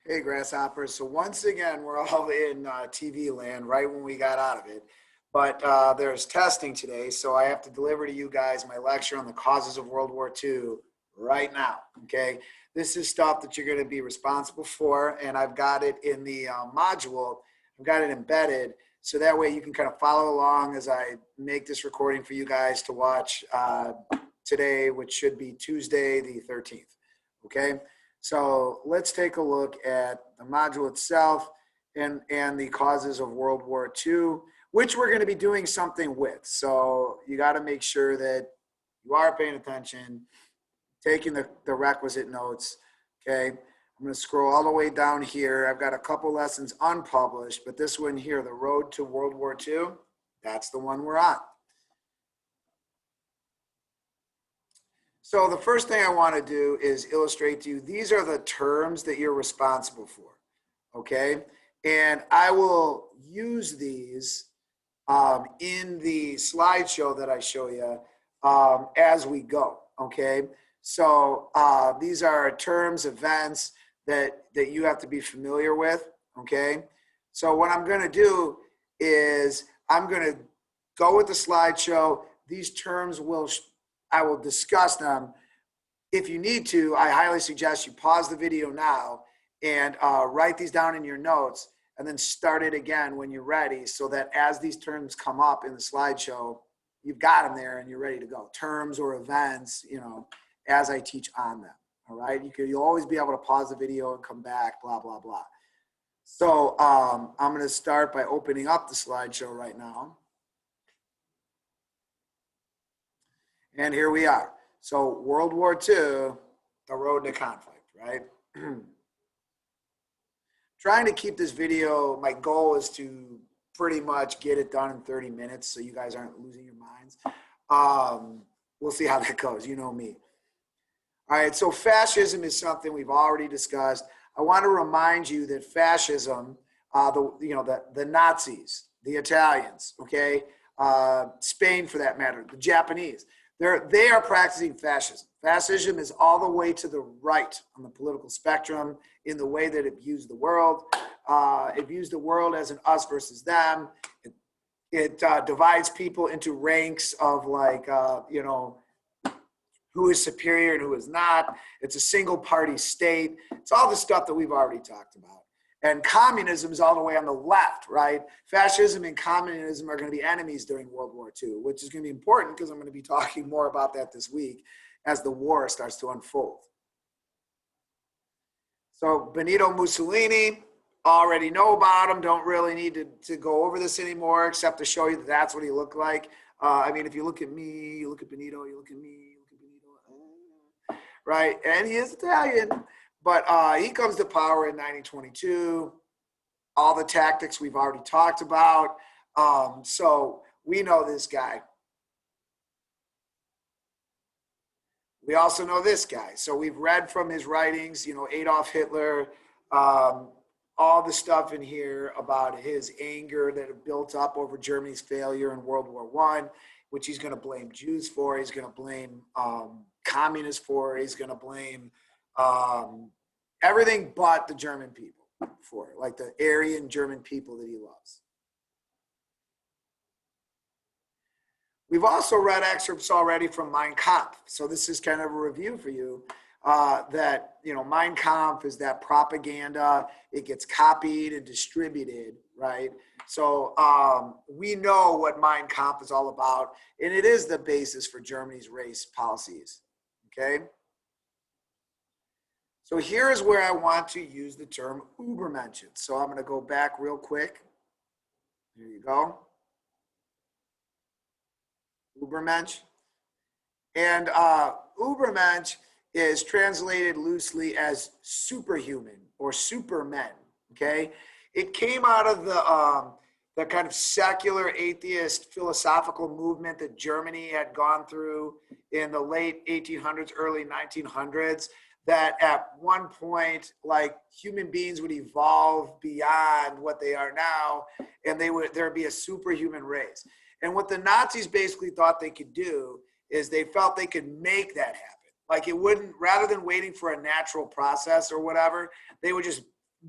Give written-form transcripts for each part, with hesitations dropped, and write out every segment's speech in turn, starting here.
Hey, grasshoppers. So once again, we're all in TV land right when we got out of it. But there's testing today, so I have to deliver to you guys my lecture on the causes of World War II right now, okay? This is stuff that you're going to be responsible for, and I've got it in the module. I've got it embedded, so that way you can kind of follow along as I make this recording for you guys to watch today, which should be Tuesday the 13th, okay? So let's take a look at the module itself and the causes of World War II, which we're going to be doing something with. So you got to make sure that you are paying attention, taking the requisite notes, okay? I'm going to scroll all the way down here. I've got a couple lessons unpublished, but this one here, The Road to World War II, that's the one we're on. So the first thing I want to do is illustrate to you, these are the terms that you're responsible for, okay? And I will use these in the slideshow that I show you as we go, okay? So these are terms, events that you have to be familiar with, okay? So what I'm going to do is I'm going to go with the slideshow. These terms I will discuss them. If you need to, I highly suggest you pause the video now and write these down in your notes and then start it again when you're ready so that as these terms come up in the slideshow, you've got them there and you're ready to go. Terms or events, you know, as I teach on them, all right? You'll always be able to pause the video and come back, blah, blah, blah. So I'm going to start by opening up the slideshow right now. And here we are. So World War II, the road to conflict, right? Trying to keep this video, my goal is to pretty much get it done in 30 minutes so you guys aren't losing your minds. We'll see how that goes. You know me. All right, so fascism is something we've already discussed. I want to remind you that fascism, the Nazis, the Italians, okay, Spain for that matter, the Japanese, they are practicing fascism. Fascism is all the way to the right on the political spectrum in the way that it views the world. It views the world as an us versus them. It divides people into ranks of like, who is superior and who is not. It's a single party state. It's all the stuff that we've already talked about. And communism is all the way on the left, right? Fascism and communism are going to be enemies during World War II, which is going to be important because I'm going to be talking more about that this week as the war starts to unfold. So Benito Mussolini, already know about him, don't really need to go over this anymore except to show you that that's what he looked like. I mean, if you look at me, you look at Benito, you look at me, you look at Benito, right? And he is Italian. But he comes to power in 1922. All the tactics we've already talked about. So we know this guy. We also know this guy. So we've read from his writings, you know, Adolf Hitler, all the stuff in here about his anger that had built up over Germany's failure in World War I, which he's going to blame Jews for. He's going to blame communists for. He's going to blame everything but the German people for it, like the Aryan German people that he loves. We've also read excerpts already from Mein Kampf. So this is kind of a review for you that, you know, Mein Kampf is that propaganda. It gets copied and distributed, right? So we know what Mein Kampf is all about, and it is the basis for Germany's race policies, okay? So here's where I want to use the term Übermenschen. So I'm going to go back real quick. Here you go. Übermensch. And Übermensch is translated loosely as superhuman or supermen, okay? It came out of the kind of secular atheist philosophical movement that Germany had gone through in the late 1800s, early 1900s. That at one point, like, human beings would evolve beyond what they are now, and there'd be a superhuman race. And what the Nazis basically thought they could do is they felt they could make that happen. Like, it wouldn't, rather than waiting for a natural process or whatever, they would just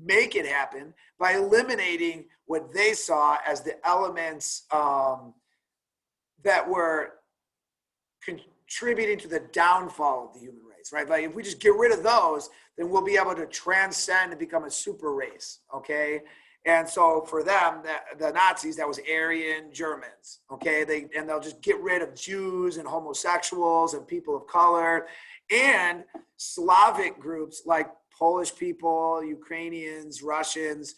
make it happen by eliminating what they saw as the elements that were contributing to the downfall of the human race, right? Like if we just get rid of those, then we'll be able to transcend and become a super race, okay? And so for them, the Nazis, that was Aryan Germans, okay? They'll just get rid of Jews and homosexuals and people of color and Slavic groups like Polish people, Ukrainians, Russians,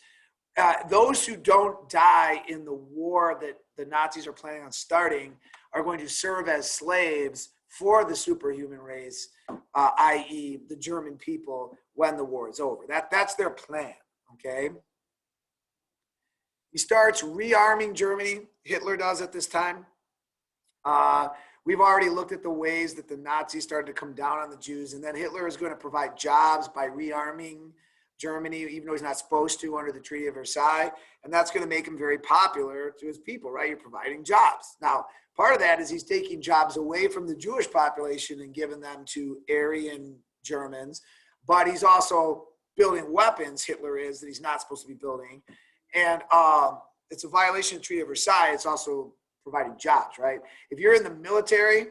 those who don't die in the war that the Nazis are planning on starting are going to serve as slaves for the superhuman race, i.e. the German people, when the war is over. That's their plan, okay? He starts rearming Germany. Hitler does at this time. We've already looked at the ways that the Nazis started to come down on the Jews, and then Hitler is going to provide jobs by rearming Germany, even though he's not supposed to under the Treaty of Versailles, and that's going to make him very popular to his people, right? You're providing jobs. Now, part of that is he's taking jobs away from the Jewish population and giving them to Aryan Germans, but he's also building weapons, Hitler is, that he's not supposed to be building, and it's a violation of the Treaty of Versailles. It's also providing jobs, right? If you're in the military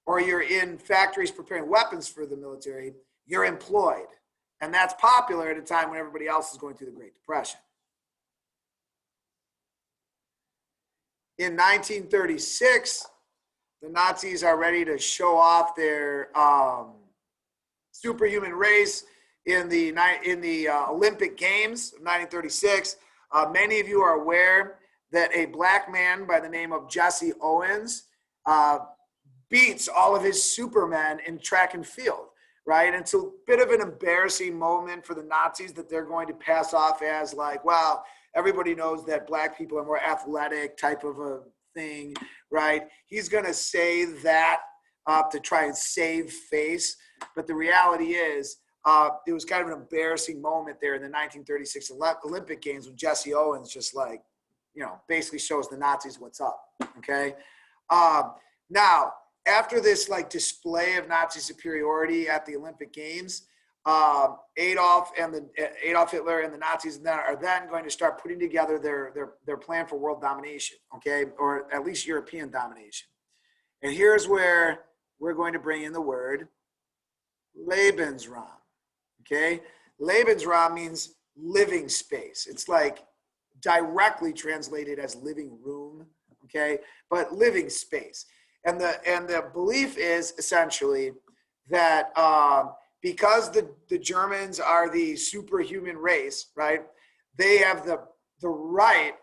or you're in factories preparing weapons for the military, you're employed. And that's popular at a time when everybody else is going through the Great Depression. In 1936, the Nazis are ready to show off their superhuman race in the Olympic Games of 1936. Many of you are aware that a black man by the name of Jesse Owens beats all of his supermen in track and field, right? And it's a bit of an embarrassing moment for the Nazis that they're going to pass off as like, wow, everybody knows that black people are more athletic type of a thing, right? He's going to say that to try and save face. But the reality is, it was kind of an embarrassing moment there in the 1936 Olympic Games when Jesse Owens just like, basically shows the Nazis what's up, okay? Now, after this like display of Nazi superiority at the Olympic Games, Adolf Hitler and the Nazis are then going to start putting together their plan for world domination, okay? Or at least European domination. And here's where we're going to bring in the word Lebensraum, okay? Lebensraum means living space. It's like directly translated as living room, okay? But living space. And the belief is essentially that because the Germans are the superhuman race, right? They have the right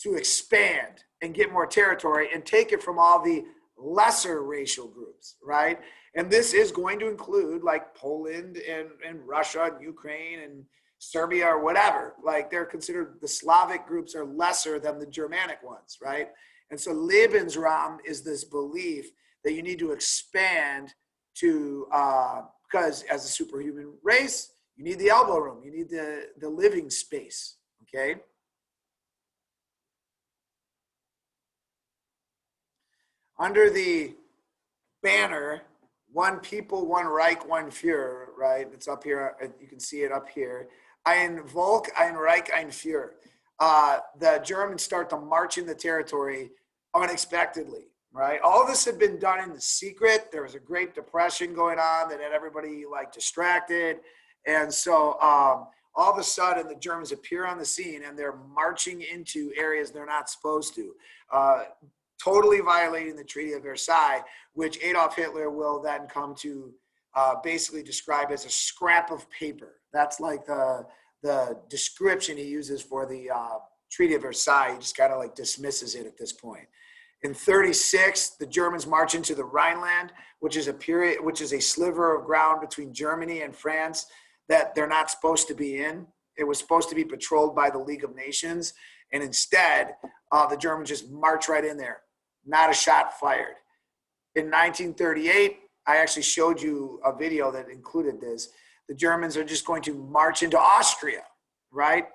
to expand and get more territory and take it from all the lesser racial groups, right? And this is going to include like Poland and Russia and Ukraine and Serbia or whatever. Like they're considered, the Slavic groups are lesser than the Germanic ones, right? And so Lebensraum is this belief that you need to expand to, because as a superhuman race, you need the elbow room, you need the living space, okay? Under the banner, one people, one Reich, one Führer, right? It's up here, you can see it up here. Ein Volk, ein Reich, ein Führer. The Germans start to march in the territory unexpectedly, right? All this had been done in the secret. There was a Great Depression going on that had everybody like distracted. And so all of a sudden the Germans appear on the scene and they're marching into areas they're not supposed to, totally violating the Treaty of Versailles, which Adolf Hitler will then come to basically describe as a scrap of paper. That's like the description he uses for the Treaty of Versailles. He just kind of like dismisses it at this point. In 1936, the Germans march into the Rhineland, which is a sliver of ground between Germany and France that they're not supposed to be in. It was supposed to be patrolled by the League of Nations, and instead, the Germans just march right in there. Not a shot fired. In 1938, I actually showed you a video that included this. The Germans are just going to march into Austria, right?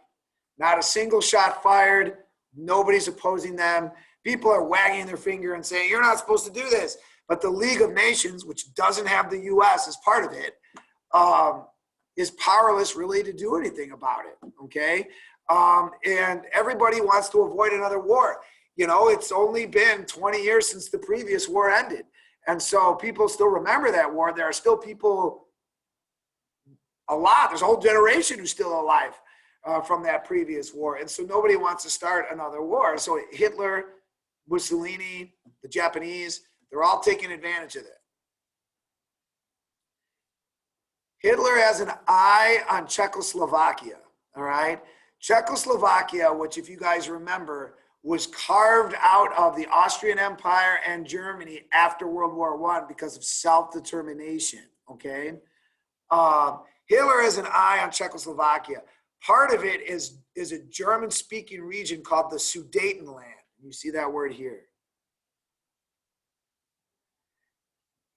Not a single shot fired. Nobody's opposing them. People are wagging their finger and saying, you're not supposed to do this. But the League of Nations, which doesn't have the U.S. as part of it, is powerless really to do anything about it, okay? And everybody wants to avoid another war. You know, it's only been 20 years since the previous war ended. And so people still remember that war. There are still people alive. There's a whole generation who's still alive from that previous war. And so nobody wants to start another war. So Hitler, Mussolini, the Japanese, they're all taking advantage of that. Hitler has an eye on Czechoslovakia, all right? Czechoslovakia, which if you guys remember, was carved out of the Austrian Empire and Germany after World War I because of self-determination, okay? Hitler has an eye on Czechoslovakia. Part of it is a German-speaking region called the Sudetenland. You see that word here.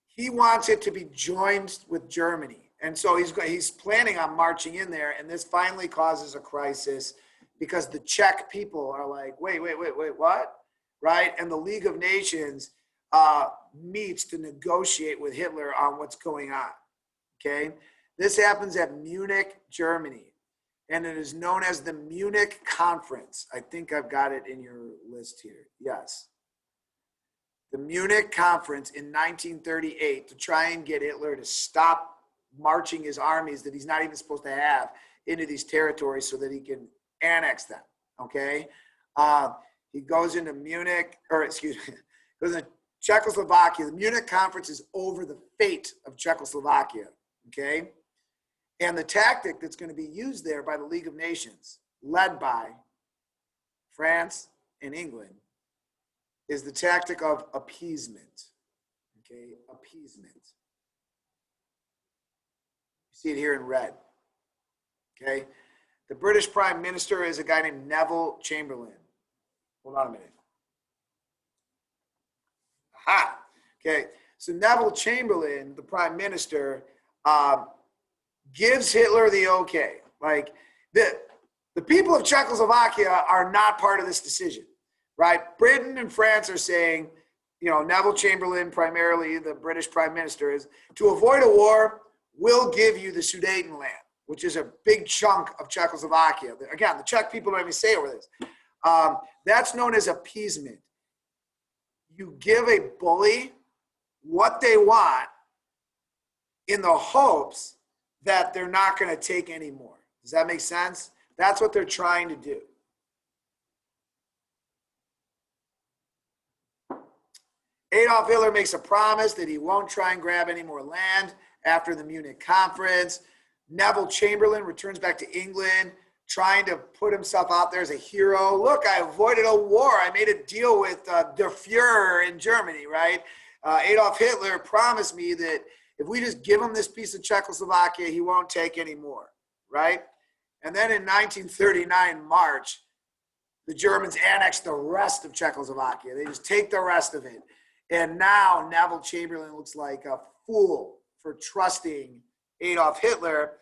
He wants it to be joined with Germany. And so he's planning on marching in there, and this finally causes a crisis because the Czech people are like, wait, what? Right? And the League of Nations meets to negotiate with Hitler on what's going on, okay? This happens at Munich, Germany, and it is known as the Munich Conference. I think I've got it in your list here. Yes. The Munich Conference in 1938 to try and get Hitler to stop marching his armies that he's not even supposed to have into these territories so that he can annex them, okay? He goes into Munich, or excuse me, goes into Czechoslovakia. The Munich Conference is over the fate of Czechoslovakia, okay? And the tactic that's going to be used there by the League of Nations, led by France and England, is the tactic of appeasement, okay? Appeasement. You see it here in red, okay? The British Prime Minister is a guy named Neville Chamberlain. Hold on a minute. Aha, okay. So Neville Chamberlain, the Prime Minister, gives Hitler the okay. Like the people of Czechoslovakia are not part of this decision, right? Britain and France are saying, you know, Neville Chamberlain, primarily the British Prime Minister, is to avoid a war, we'll give you the Sudetenland, which is a big chunk of Czechoslovakia. Again, the Czech people don't even say over this. That's known as appeasement. You give a bully what they want in the hopes that they're not going to take any more. Does that make sense? That's what they're trying to do. Adolf Hitler makes a promise that he won't try and grab any more land after the Munich Conference. Neville Chamberlain returns back to England, trying to put himself out there as a hero. Look, I avoided a war. I made a deal with Der Fuhrer in Germany, right? Adolf Hitler promised me that if we just give him this piece of Czechoslovakia, he won't take any more, right? And then in 1939, March, the Germans annexed the rest of Czechoslovakia. They just take the rest of it. And now Neville Chamberlain looks like a fool for trusting Adolf Hitler.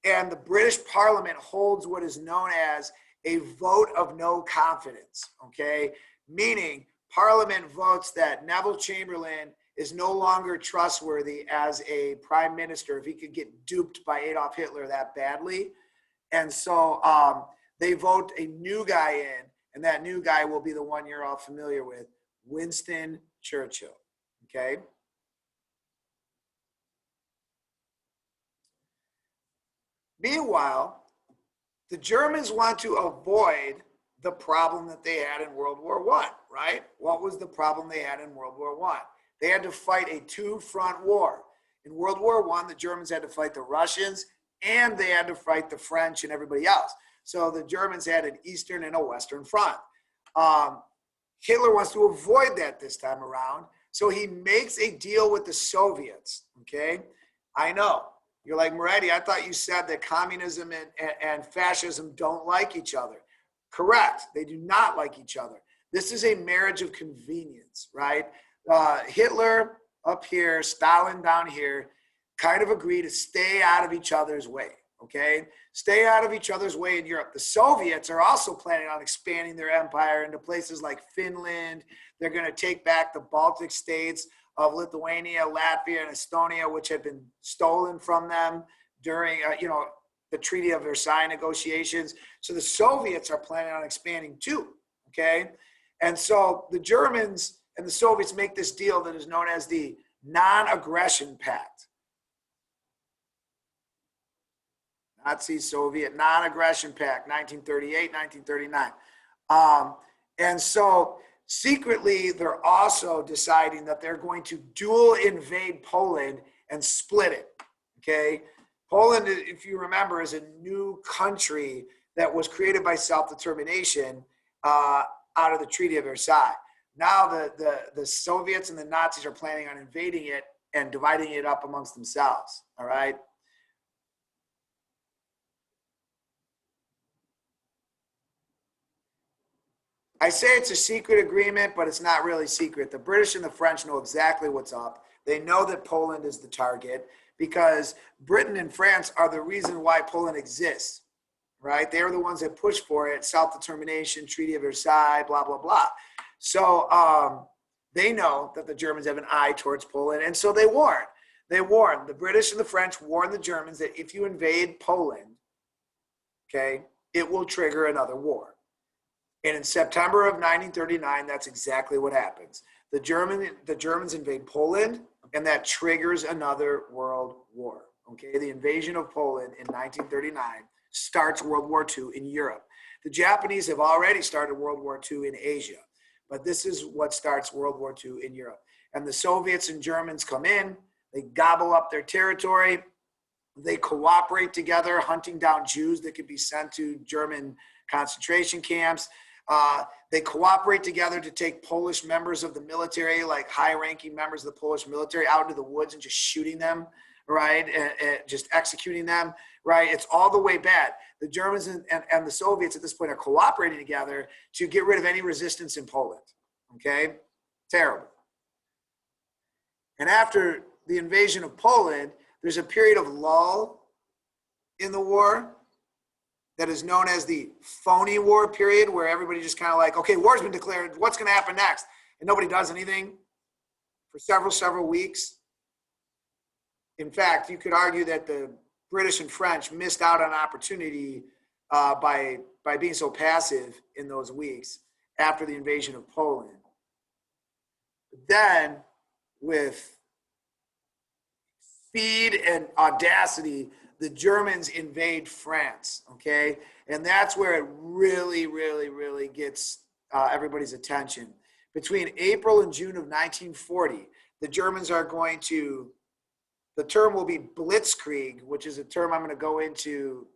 And the British Parliament holds what is known as a vote of no confidence, okay? Meaning Parliament votes that Neville Chamberlain is no longer trustworthy as a prime minister if he could get duped by Adolf Hitler that badly. And so they vote a new guy in, and that new guy will be the one you're all familiar with, Winston Churchill, okay? Meanwhile, the Germans want to avoid the problem that they had in World War I, right? What was the problem they had in World War I? They had to fight a two-front war. In World War I, the Germans had to fight the Russians, and they had to fight the French and everybody else. So the Germans had an Eastern and a Western front. Hitler wants to avoid that this time around, so he makes a deal with the Soviets, okay? I know. You're like, Moretti, I thought you said that communism and fascism don't like each other. Correct. They do not like each other. This is a marriage of convenience, right? Hitler up here, Stalin down here, kind of agree to stay out of each other's way, okay? Stay out of each other's way in Europe. The Soviets are also planning on expanding their empire into places like Finland. They're going to take back the Baltic states of Lithuania, Latvia, and Estonia, which had been stolen from them during, the Treaty of Versailles negotiations. So the Soviets are planning on expanding too, okay? And so the Germans and the Soviets make this deal that is known as the Non-Aggression Pact. Nazi-Soviet Non-Aggression Pact, 1938, 1939. And so secretly, they're also deciding that they're going to dual invade Poland and split it, okay? Poland, if you remember, is a new country that was created by self-determination out of the Treaty of Versailles. Now the Soviets and the Nazis are planning on invading it and dividing it up amongst themselves, all right? I say it's a secret agreement, but it's not really secret. The British and the French know exactly what's up. They know that Poland is the target because Britain and France are the reason why Poland exists, right? They were the ones that pushed for it, self-determination, Treaty of Versailles, blah, blah, blah. So they know that the Germans have an eye towards Poland, and so they warn. They warn. The British and the French warn the Germans that if you invade Poland, okay, it will trigger another war. And in September of 1939, that's exactly what happens. The Germans invade Poland, and that triggers another world war. Okay, the invasion of Poland in 1939 starts World War II in Europe. The Japanese have already started World War II in Asia, but this is what starts World War II in Europe. And the Soviets and Germans come in, they gobble up their territory, they cooperate together, hunting down Jews that could be sent to German concentration camps. They cooperate together to take Polish members of the military, like high-ranking members of the Polish military, out into the woods and just shooting them, right? And just executing them, right? It's all the way bad. The Germans and the Soviets at this point are cooperating together to get rid of any resistance in Poland, okay? Terrible. And after the invasion of Poland, there's a period of lull in the war that is known as the phony war period, where everybody just kind of like, okay, war's been declared, what's going to happen next? And nobody does anything for several weeks. In fact, you could argue that the British and French missed out on opportunity by being so passive in those weeks after the invasion of Poland. But then, with speed and audacity, the Germans invade France, okay? And that's where it really, really, really gets everybody's attention. Between April and June of 1940, the Germans are going to, the term will be blitzkrieg, which is a term I'm going to go into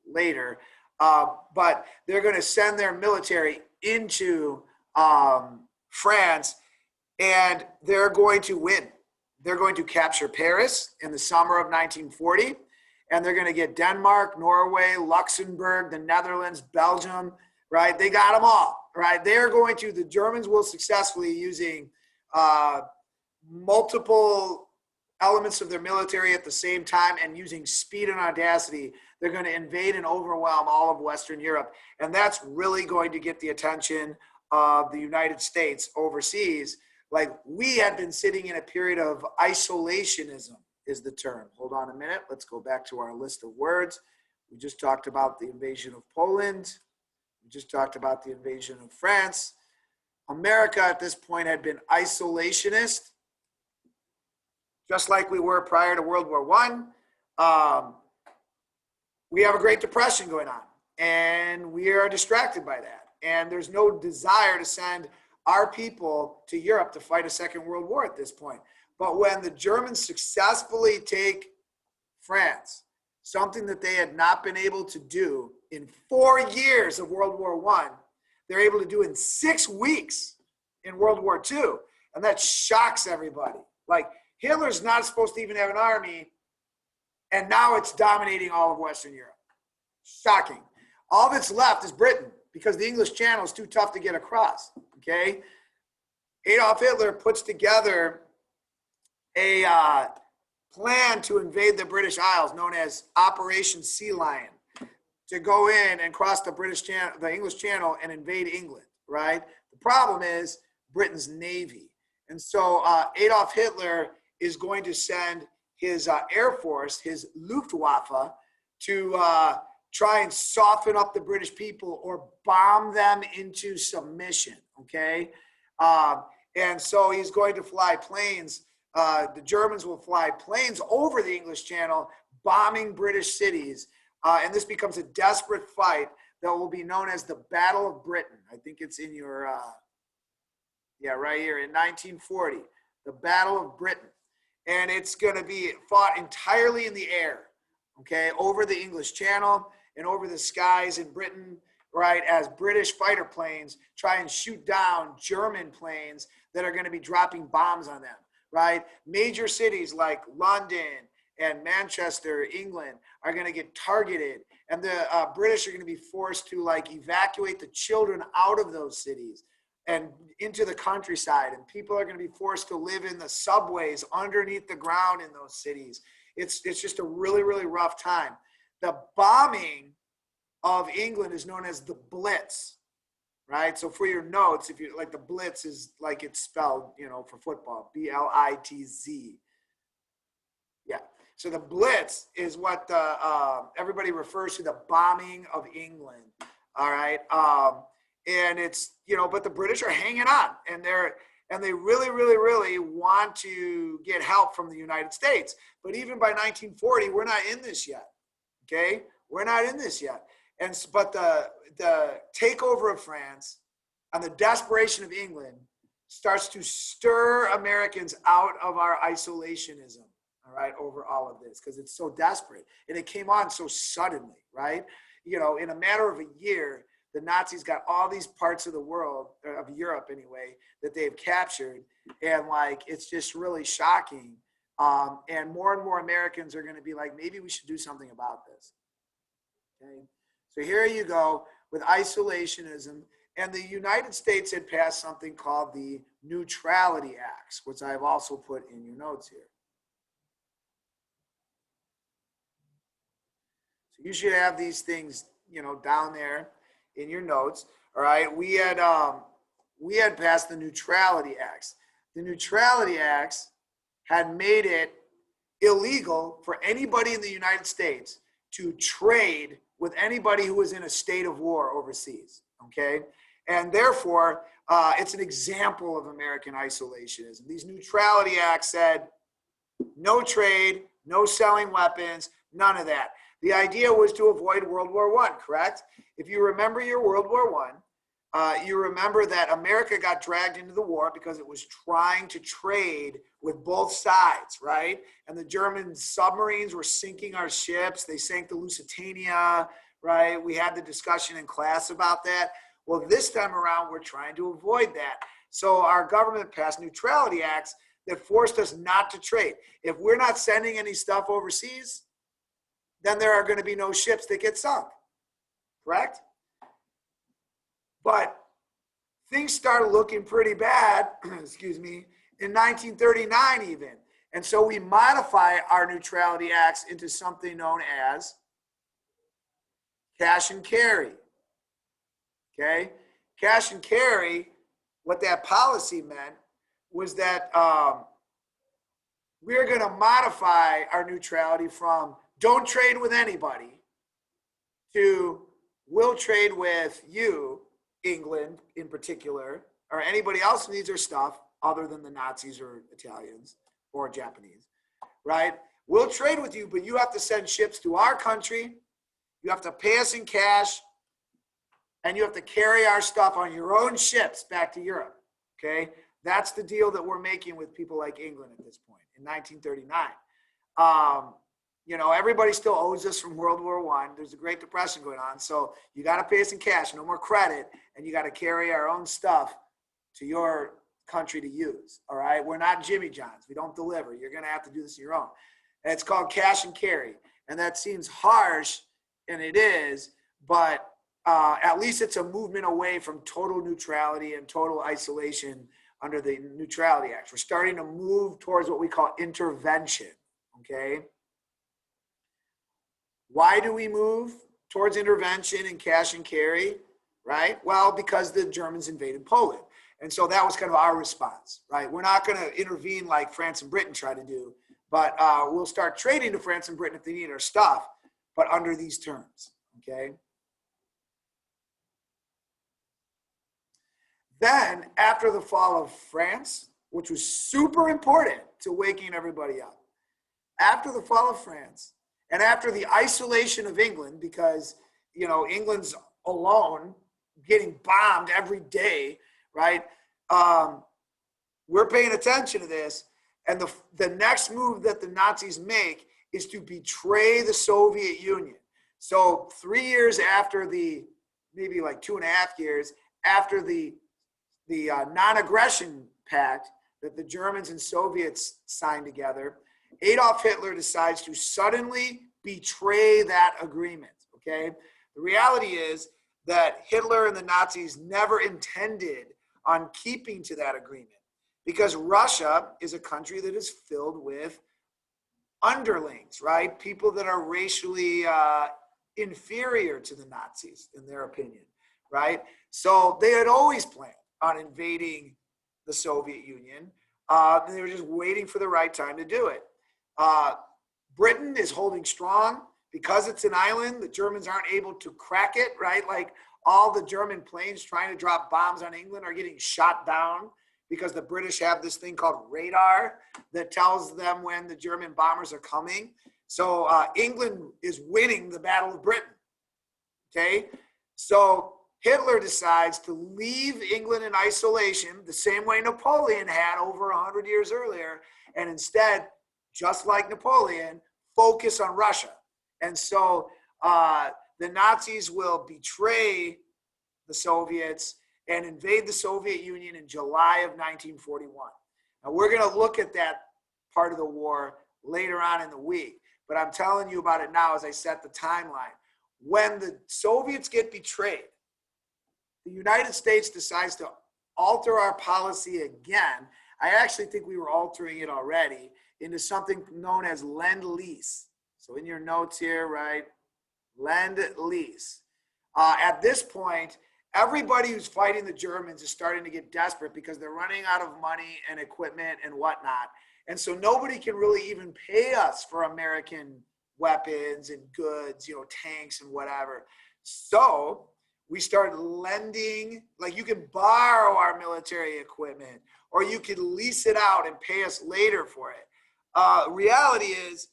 later, but they're going to send their military into France, and they're going to win. They're going to capture Paris in the summer of 1940, and they're going to get Denmark, Norway, Luxembourg, the Netherlands, Belgium, right? They got them all, right? They're going to, the Germans will successfully, using multiple elements of their military at the same time and using speed and audacity, they're going to invade and overwhelm all of Western Europe. And that's really going to get the attention of the United States overseas. Like, we had been sitting in a period of isolationism, is the term. Hold on a minute. Let's go back to our list of words. We just talked about the invasion of Poland. We just talked about the invasion of France. America at this point had been isolationist, just like we were prior to World War I. We have a Great Depression going on, and we are distracted by that. And there's no desire to send our people to Europe to fight a second world war at this point. But when the Germans successfully take France, something that they had not been able to do in 4 years of World War I, they're able to do in 6 weeks in World War II. And that shocks everybody. Like, Hitler's not supposed to even have an army, and now it's dominating all of Western Europe. Shocking. All that's left is Britain, because the English Channel is too tough to get across, okay? Adolf Hitler puts together a plan to invade the British Isles, known as Operation Sea Lion, to go in and cross the English Channel and invade England, right? The problem is Britain's Navy. And so Adolf Hitler is going to send his Air Force, his Luftwaffe, to try and soften up the British people or bomb them into submission, okay? And so he's going to fly planes. The Germans will fly planes over the English Channel, bombing British cities. And this becomes a desperate fight that will be known as the Battle of Britain. I think it's in your, yeah, right here in 1940, the Battle of Britain. And it's going to be fought entirely in the air, okay, over the English Channel and over the skies in Britain, right, as British fighter planes try and shoot down German planes that are going to be dropping bombs on them, right? Major cities like London and Manchester, England, are going to get targeted, and the British are going to be forced to like evacuate the children out of those cities and into the countryside, and people are going to be forced to live in the subways underneath the ground in those cities. It's just a really, really rough time. The bombing of England is known as the Blitz, right? So for your notes, if you like, the Blitz is like it's spelled, you know, for football, B-L-I-T-Z. Yeah. So the Blitz is what everybody refers to, the bombing of England. All right. And it's, you know, but the British are hanging on, and they really, really, really want to get help from the United States. But even by 1940, we're not in this yet. Okay. We're not in this yet. But the takeover of France and the desperation of England starts to stir Americans out of our isolationism, all right, over all of this, because it's so desperate. And it came on so suddenly, right? You know, in a matter of a year, the Nazis got all these parts of the world, of Europe anyway, that they've captured. And like, it's just really shocking. And more Americans are going to be like, maybe we should do something about this. Okay. So here you go with isolationism. And the United States had passed something called the Neutrality Acts, which I've also put in your notes here. So you should have these things, you know, down there in your notes. All right. We had passed the Neutrality Acts. The Neutrality Acts had made it illegal for anybody in the United States to trade with anybody who was in a state of war overseas, okay? And therefore, it's an example of American isolationism. These Neutrality Acts said no trade, no selling weapons, none of that. The idea was to avoid World War I, correct? If you remember your World War I, you remember that America got dragged into the war because it was trying to trade with both sides, right? And the German submarines were sinking our ships. They sank the Lusitania, right? We had the discussion in class about that. Well, this time around, we're trying to avoid that. So our government passed Neutrality Acts that forced us not to trade. If we're not sending any stuff overseas, then there are going to be no ships that get sunk, correct? But things started looking pretty bad, excuse me, in 1939 even. And so we modify our Neutrality Acts into something known as cash and carry, okay? Cash and carry, what that policy meant was that we're going to modify our neutrality from don't trade with anybody to we'll trade with you, England in particular, or anybody else who needs our stuff other than the Nazis or Italians or Japanese, right? We'll trade with you, but you have to send ships to our country. You have to pay us in cash, and you have to carry our stuff on your own ships back to Europe, okay? That's the deal that we're making with people like England at this point in 1939. You know, everybody still owes us from World War I. There's a Great Depression going on. So you got to pay us in cash, no more credit, and you got to carry our own stuff to your country to use, all right? We're not Jimmy John's. We don't deliver. You're going to have to do this on your own. And it's called cash and carry. And that seems harsh, and it is, but at least it's a movement away from total neutrality and total isolation under the Neutrality Act. We're starting to move towards what we call intervention, okay? Why do we move towards intervention and cash and carry, right? Well, because the Germans invaded Poland. And so that was kind of our response, right? We're not going to intervene like France and Britain tried to do, but we'll start trading to France and Britain if they need our stuff, but under these terms, okay? Then, after the fall of France, which was super important to waking everybody up, after the fall of France and after the isolation of England, because, you know, England's alone getting bombed every day, right? We're paying attention to this. And the next move that the Nazis make is to betray the Soviet Union. So 3 years after maybe like 2.5 years after the non-aggression pact that the Germans and Soviets signed together, Adolf Hitler decides to suddenly betray that agreement, okay? The reality is that Hitler and the Nazis never intended on keeping to that agreement, because Russia is a country that is filled with underlings, right? People that are racially inferior to the Nazis, in their opinion, right? So they had always planned on invading the Soviet Union. They were just waiting for the right time to do it. Britain is holding strong. Because it's an island, the Germans aren't able to crack it, right? Like all the German planes trying to drop bombs on England are getting shot down because the British have this thing called radar that tells them when the German bombers are coming. So England is winning the Battle of Britain, okay? So Hitler decides to leave England in isolation the same way Napoleon had over 100 years earlier, and instead, just like Napoleon, focus on Russia. And so the Nazis will betray the Soviets and invade the Soviet Union in July of 1941. Now, we're going to look at that part of the war later on in the week, but I'm telling you about it now as I set the timeline. When the Soviets get betrayed, the United States decides to alter our policy again. I actually think we were altering it already into something known as Lend-Lease. So in your notes here, right, Lend-Lease. At this point, everybody who's fighting the Germans is starting to get desperate because they're running out of money and equipment and whatnot. And so nobody can really even pay us for American weapons and goods, you know, tanks and whatever. So we start lending, like you can borrow our military equipment or you can lease it out and pay us later for it. Reality is,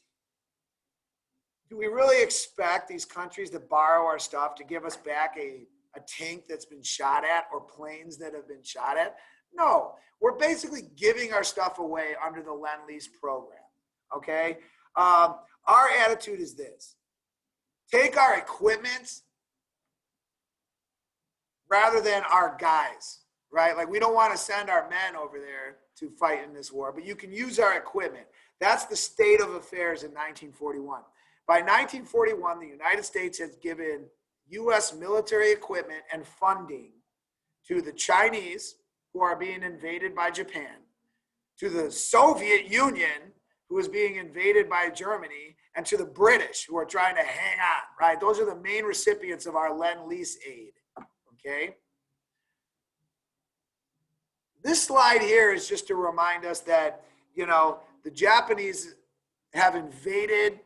do we really expect these countries that borrow our stuff to give us back a tank that's been shot at or planes that have been shot at? No, we're basically giving our stuff away under the Lend-Lease program, okay? Our attitude is this: take our equipment rather than our guys, right? Like we don't want to send our men over there to fight in this war, but you can use our equipment. That's the state of affairs in 1941. By 1941, the United States has given U.S. military equipment and funding to the Chinese, who are being invaded by Japan, to the Soviet Union, who is being invaded by Germany, and to the British, who are trying to hang on, right? Those are the main recipients of our Lend-Lease aid, okay? This slide here is just to remind us that, you know, the Japanese have invaded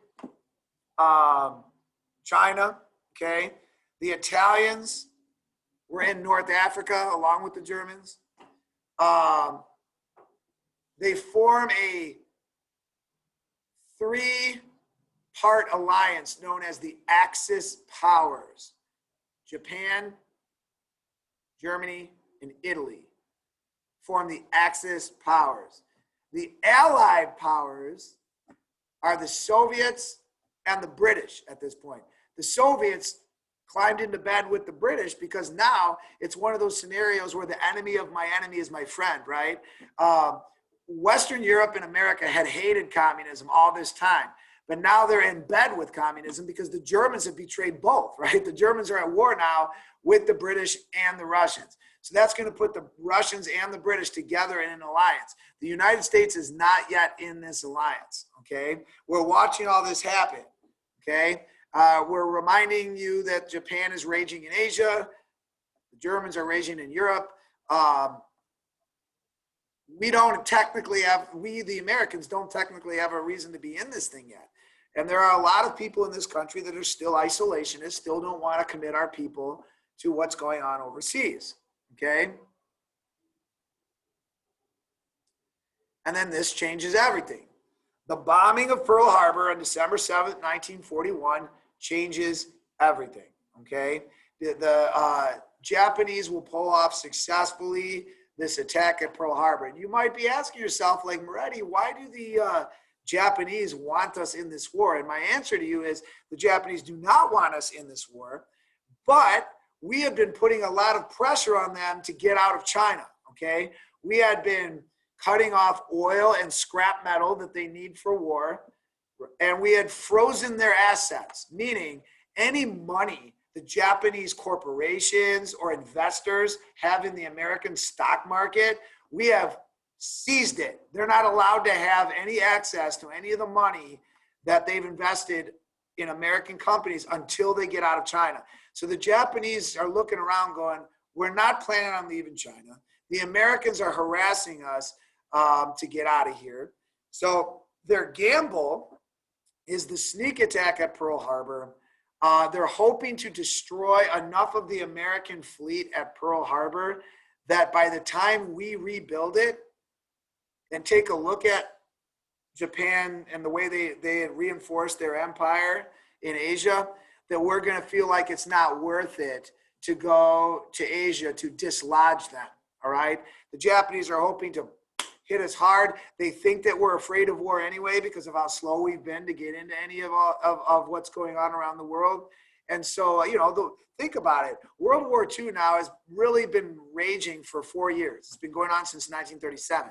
China, okay? The Italians were in North Africa along with the Germans. They form a 3-part alliance known as the Axis powers: Japan, Germany, and Italy form the Axis powers. The Allied powers are the Soviets and the British at this point. The Soviets climbed into bed with the British because now it's one of those scenarios where the enemy of my enemy is my friend, right? Western Europe and America had hated communism all this time, but now they're in bed with communism because the Germans have betrayed both, right? The Germans are at war now with the British and the Russians. So that's going to put the Russians and the British together in an alliance. The United States is not yet in this alliance, okay? We're watching all this happen, okay? We're reminding you that Japan is raging in Asia. The Germans are raging in Europe. we don't technically have, we, the Americans, don't technically have a reason to be in this thing yet. And there are a lot of people in this country that are still isolationists, still don't want to commit our people to what's going on overseas. Okay. And then this changes everything. The bombing of Pearl Harbor on December 7th, 1941 changes everything. Okay. The Japanese will pull off successfully this attack at Pearl Harbor. And you might be asking yourself, like, Moretti, why do the Japanese want us in this war? And my answer to you is the Japanese do not want us in this war, but we have been putting a lot of pressure on them to get out of China, okay? We had been cutting off oil and scrap metal that they need for war, and we had frozen their assets, meaning any money the Japanese corporations or investors have in the American stock market, we have seized it. They're not allowed to have any access to any of the money that they've invested in American companies until they get out of China. So the Japanese are looking around going, we're not planning on leaving China. The Americans are harassing us to get out of here. So their gamble is the sneak attack at Pearl Harbor. They're hoping to destroy enough of the American fleet at Pearl Harbor that by the time we rebuild it and take a look at Japan and the way they had reinforced their empire in Asia, that we're going to feel like it's not worth it to go to Asia to dislodge them, all right? The Japanese are hoping to hit us hard. They think that we're afraid of war anyway because of how slow we've been to get into any of what's going on around the world. And so, you know, think about it. World War II now has really been raging for 4 years. It's been going on since 1937.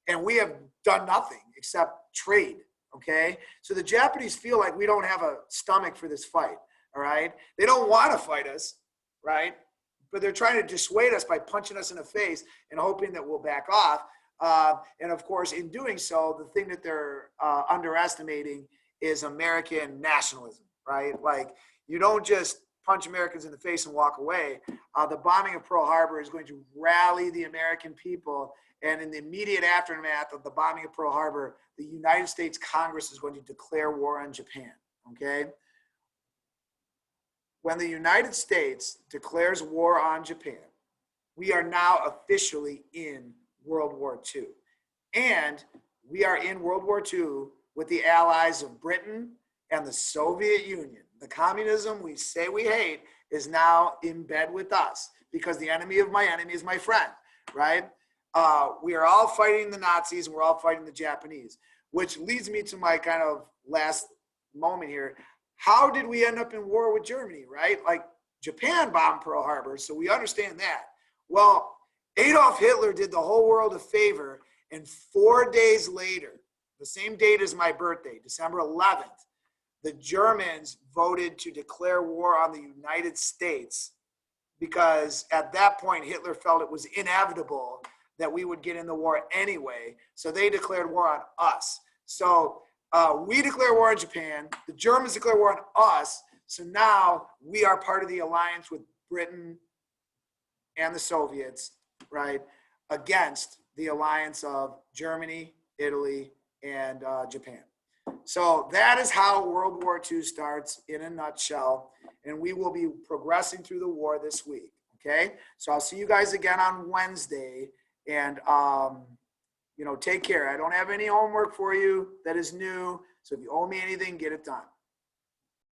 And we have done nothing except trade, okay? So the Japanese feel like we don't have a stomach for this fight, all right? They don't want to fight us, right? But they're trying to dissuade us by punching us in the face and hoping that we'll back off. And of course, in doing so, the thing that they're underestimating is American nationalism, right? Like, you don't just punch Americans in the face and walk away. The bombing of Pearl Harbor is going to rally the American people. And in the immediate aftermath of the bombing of Pearl Harbor, the United States Congress is going to declare war on Japan, okay? When the United States declares war on Japan, we are now officially in World War II. And we are in World War II with the allies of Britain and the Soviet Union. The communism we say we hate is now in bed with us because the enemy of my enemy is my friend, right? We are all fighting the Nazis and we're all fighting the Japanese, which leads me to my kind of last moment here. How did we end up in war with Germany, right? Like, Japan bombed Pearl Harbor, so we understand that. Well, Adolf Hitler did the whole world a favor, and 4 days later, the same date as my birthday, December 11th, the Germans voted to declare war on the United States because at that point, Hitler felt it was inevitable that we would get in the war anyway. So they declared war on us. So we declare war on Japan. The Germans declare war on us. So now we are part of the alliance with Britain and the Soviets, right, against the alliance of Germany, Italy, and Japan. So that is how World War II starts in a nutshell. And we will be progressing through the war this week, okay? So I'll see you guys again on Wednesday. And, you know, take care. I don't have any homework for you that is new. So if you owe me anything, get it done.